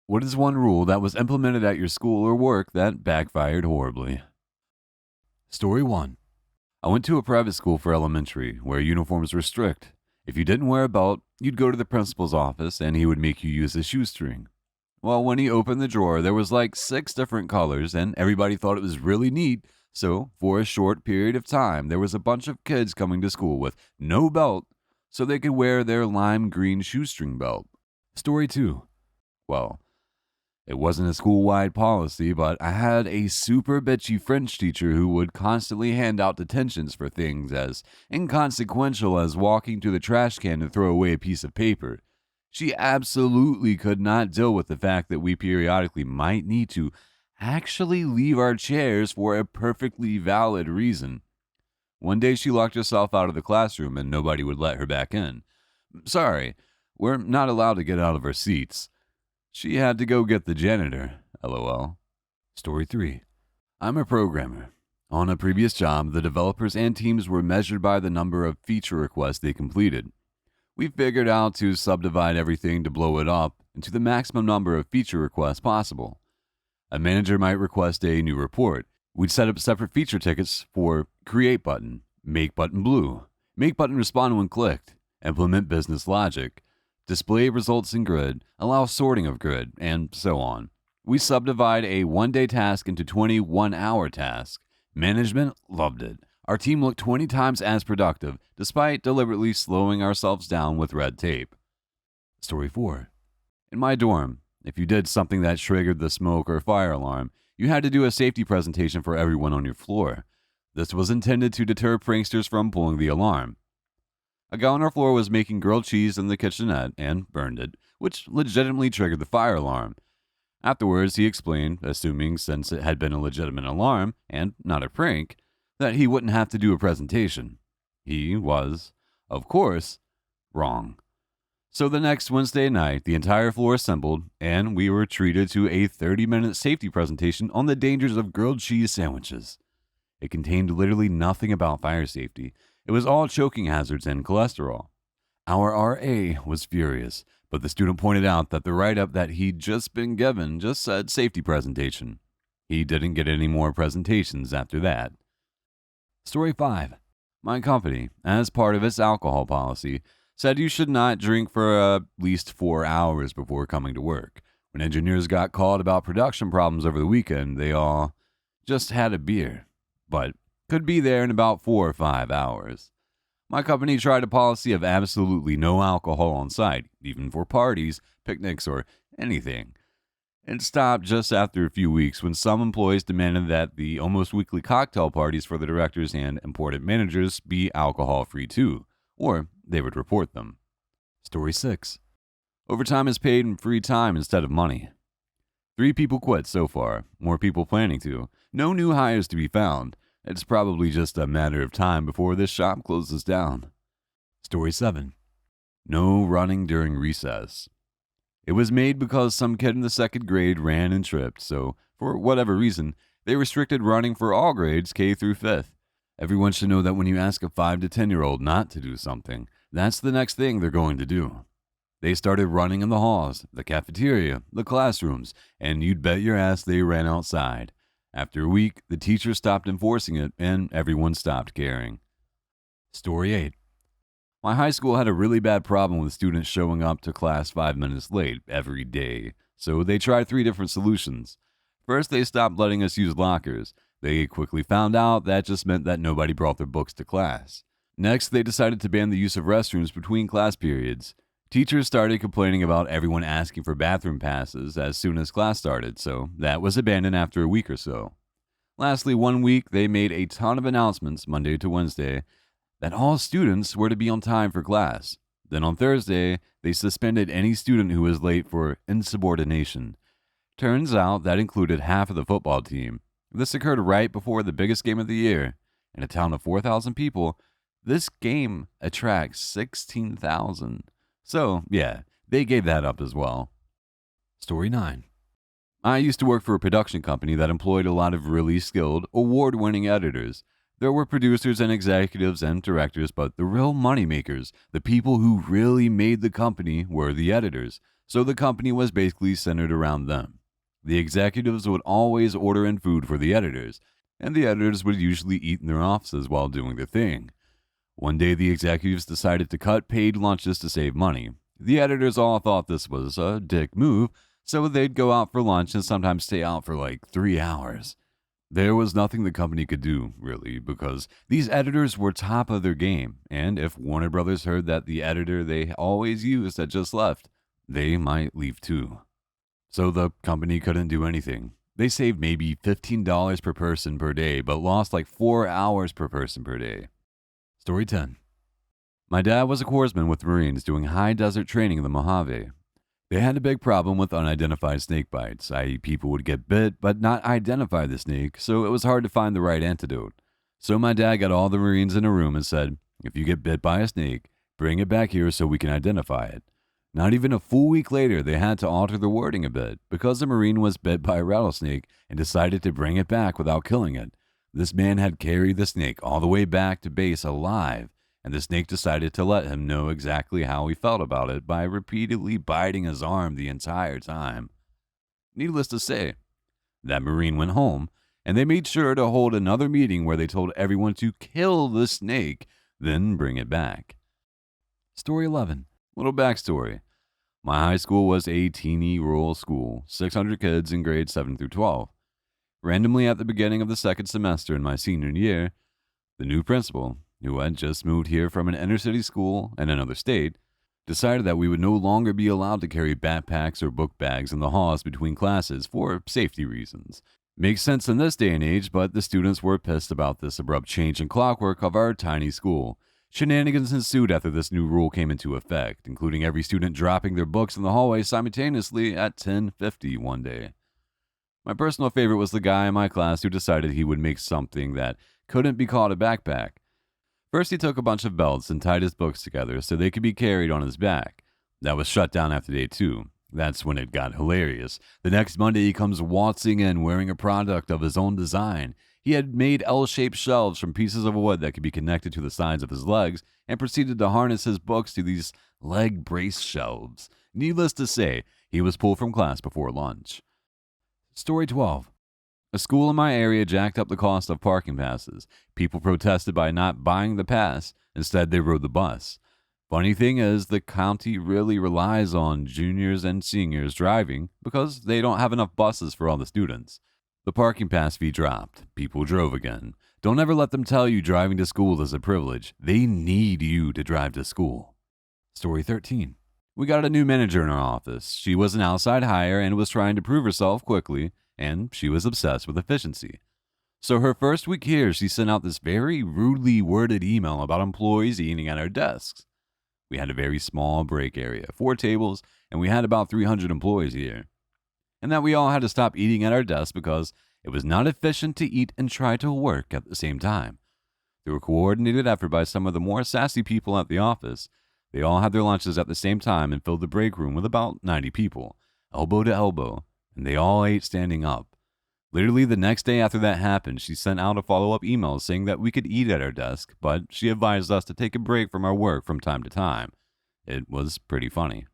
What is one rule that was implemented at your school or work that backfired horribly? Story 1. I went to a private school for elementary where uniforms were strict. If you didn't wear a belt, you'd go to the principal's office and he would make you use a shoestring. Well, when he opened the drawer, there was like 6 different colors and everybody thought it was really neat. So, for a short period of time, there was a bunch of kids coming to school with no belt so they could wear their lime green shoestring belt. Story 2. Well, it wasn't a school-wide policy, but I had a super bitchy French teacher who would constantly hand out detentions for things as inconsequential as walking to the trash can to throw away a piece of paper. She absolutely could not deal with the fact that we periodically might need to actually leave our chairs for a perfectly valid reason. One day she locked herself out of the classroom and nobody would let her back in. Sorry, we're not allowed to get out of our seats. She had to go get the janitor, lol. Story 3. I'm a programmer. On a previous job, the developers and teams were measured by the number of feature requests they completed. We figured out to subdivide everything to blow it up into the maximum number of feature requests possible. A manager might request a new report. We'd set up separate feature tickets for create button, make button blue, make button respond when clicked, implement business logic, display results in grid, allow sorting of grid, and so on. We subdivide a 1-day task into 20 one-hour tasks. Management loved it. Our team looked 20 times as productive, despite deliberately slowing ourselves down with red tape. Story 4. In my dorm, if you did something that triggered the smoke or fire alarm, you had to do a safety presentation for everyone on your floor. This was intended to deter pranksters from pulling the alarm. A guy on our floor was making grilled cheese in the kitchenette and burned it, which legitimately triggered the fire alarm. Afterwards, he explained, assuming since it had been a legitimate alarm and not a prank, that he wouldn't have to do a presentation. He was, of course, wrong. So the next Wednesday night, the entire floor assembled, and we were treated to a 30-minute safety presentation on the dangers of grilled cheese sandwiches. It contained literally nothing about fire safety. It was all choking hazards and cholesterol. Our RA was furious, but the student pointed out that the write-up that he'd just been given just said safety presentation. He didn't get any more presentations after that. Story 5. My company, as part of its alcohol policy, said you should not drink for at least 4 hours before coming to work. When engineers got called about production problems over the weekend, they all just had a beer, but could be there in about 4 or 5 hours. My company tried a policy of absolutely no alcohol on site, even for parties, picnics, or anything. It stopped just after a few weeks when some employees demanded that the almost weekly cocktail parties for the directors and important managers be alcohol-free too, or they would report them. Story 6. Overtime is paid in free time instead of money. 3 people quit so far, more people planning to. No new hires to be found. It's probably just a matter of time before this shop closes down. Story 7. No running during recess. It was made because some kid in the 2nd grade ran and tripped, so for whatever reason, they restricted running for all grades K through 5th. Everyone should know that when you ask a 5 to 10-year-old not to do something, that's the next thing they're going to do. They started running in the halls, the cafeteria, the classrooms, and you'd bet your ass they ran outside. After a week, the teacher stopped enforcing it, and everyone stopped caring. Story 8. My high school had a really bad problem with students showing up to class 5 minutes late every day, so they tried 3 different solutions. First, they stopped letting us use lockers. They quickly found out that just meant that nobody brought their books to class. Next, they decided to ban the use of restrooms between class periods. Teachers started complaining about everyone asking for bathroom passes as soon as class started, so that was abandoned after a week or so. Lastly, one week, they made a ton of announcements, Monday to Wednesday, that all students were to be on time for class. Then on Thursday, they suspended any student who was late for insubordination. Turns out that included half of the football team. This occurred right before the biggest game of the year. In a town of 4,000 people, this game attracts 16,000. So, yeah, they gave that up as well. Story 9. I used to work for a production company that employed a lot of really skilled, award-winning editors. There were producers and executives and directors, but the real moneymakers, the people who really made the company, were the editors. so the company was basically centered around them. The executives would always order in food for the editors, and the editors would usually eat in their offices while doing their thing. One day, the executives decided to cut paid lunches to save money. The editors all thought this was a dick move, so they'd go out for lunch and sometimes stay out for like 3 hours. There was nothing the company could do, really, because these editors were top of their game, and if Warner Brothers heard that the editor they always used had just left, they might leave too. So the company couldn't do anything. They saved maybe $15 per person per day, but lost like 4 hours per person per day. Story 10. My dad was a corpsman with Marines doing high desert training in the Mojave. They had a big problem with unidentified snake bites, i.e. people would get bit but not identify the snake, so it was hard to find the right antidote. So my dad got all the Marines in a room and said, if you get bit by a snake, bring it back here so we can identify it. Not even a full week later, they had to alter the wording a bit because the Marine was bit by a rattlesnake and decided to bring it back without killing it. This man had carried the snake all the way back to base alive, and the snake decided to let him know exactly how he felt about it by repeatedly biting his arm the entire time. Needless to say, that Marine went home, and they made sure to hold another meeting where they told everyone to kill the snake, then bring it back. Story 11. Little backstory. My high school was a teeny rural school, 600 kids in grades 7 through 12. Randomly at the beginning of the second semester in my senior year, the new principal, who had just moved here from an inner-city school in another state, decided that we would no longer be allowed to carry backpacks or book bags in the halls between classes for safety reasons. Makes sense in this day and age, but the students were pissed about this abrupt change in clockwork of our tiny school. Shenanigans ensued after this new rule came into effect, including every student dropping their books in the hallway simultaneously at 10:50 one day. My personal favorite was the guy in my class who decided he would make something that couldn't be called a backpack. First, he took a bunch of belts and tied his books together so they could be carried on his back. That was shut down after day 2. That's when it got hilarious. The next Monday, he comes waltzing in wearing a product of his own design. He had made L-shaped shelves from pieces of wood that could be connected to the sides of his legs and proceeded to harness his books to these leg brace shelves. Needless to say, he was pulled from class before lunch. Story 12. A school in my area jacked up the cost of parking passes. People protested by not buying the pass. Instead, they rode the bus. Funny thing is, the county really relies on juniors and seniors driving because they don't have enough buses for all the students. The parking pass fee dropped. People drove again. Don't ever let them tell you driving to school is a privilege. They need you to drive to school. Story 13. We got a new manager in our office. She was an outside hire and was trying to prove herself quickly, and she was obsessed with efficiency. So her first week here, she sent out this very rudely worded email about employees eating at our desks. We had a very small break area, 4 tables, and we had about 300 employees here. And that we all had to stop eating at our desks because it was not efficient to eat and try to work at the same time. Through a coordinated effort by some of the more sassy people at the office, they all had their lunches at the same time and filled the break room with about 90 people, elbow to elbow, and they all ate standing up. Literally the next day after that happened, she sent out a follow-up email saying that we could eat at our desk, but she advised us to take a break from our work from time to time. It was pretty funny.